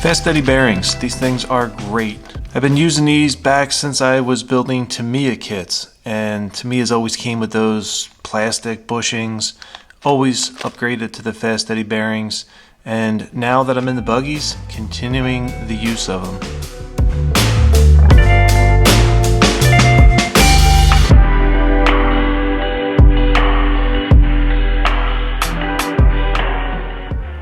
Fast Eddy Bearings, these things are great. I've been using these back since I was building Tamiya kits, and Tamiya's always came with those plastic bushings, always upgraded to the Fast Eddy Bearings, and now that I'm in the buggies, continuing the use of them.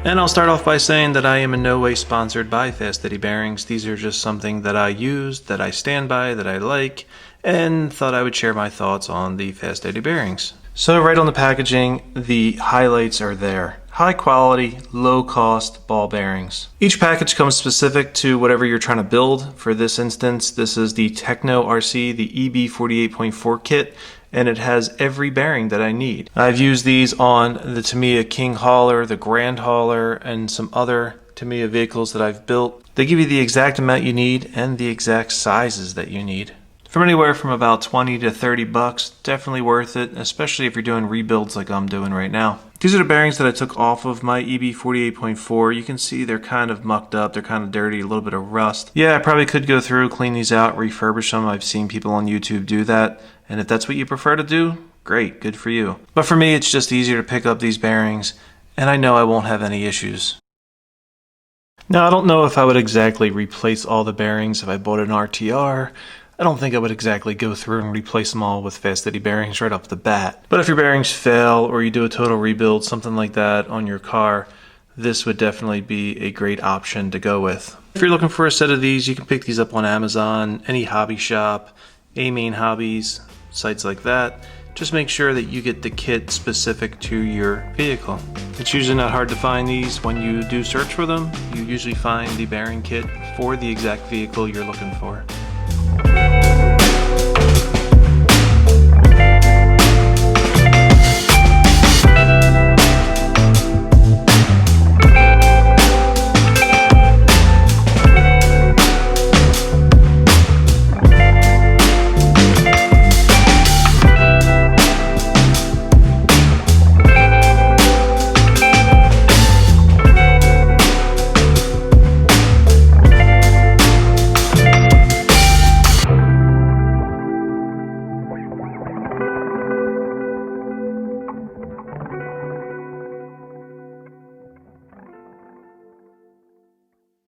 And I'll start off by saying that I am in no way sponsored by Fast Eddy Bearings. These are just something that I use, that I stand by, that I like, and thought I would share my thoughts on the Fast Eddy Bearings. So right on the packaging, the highlights are there. High quality, low cost ball bearings. Each package comes specific to whatever you're trying to build. For this instance, this is the Techno RC, the EB48.4 kit, and it has every bearing that I need. I've used these on the Tamiya King Hauler, the Grand Hauler, and some other Tamiya vehicles that I've built. They give you the exact amount you need and the exact sizes that you need. From anywhere from about 20 to 30 bucks, definitely worth it, especially if you're doing rebuilds like I'm doing right now. These are the bearings that I took off of my EB48.4. You can see they're kind of mucked up, they're kind of dirty, a little bit of rust. Yeah, I probably could go through, clean these out, refurbish them. I've seen people on YouTube do that, and if that's what you prefer to do, great, good for you. But for me, it's just easier to pick up these bearings, and I know I won't have any issues. Now, I don't know if I would exactly replace all the bearings if I bought an RTR. I don't think I would exactly go through and replace them all with Fast Eddy bearings right off the bat. But if your bearings fail or you do a total rebuild, something like that on your car, this would definitely be a great option to go with. If you're looking for a set of these, you can pick these up on Amazon, any hobby shop, A-Main Hobbies, sites like that. Just make sure that you get the kit specific to your vehicle. It's usually not hard to find these. When you do search for them, you usually find the bearing kit for the exact vehicle you're looking for.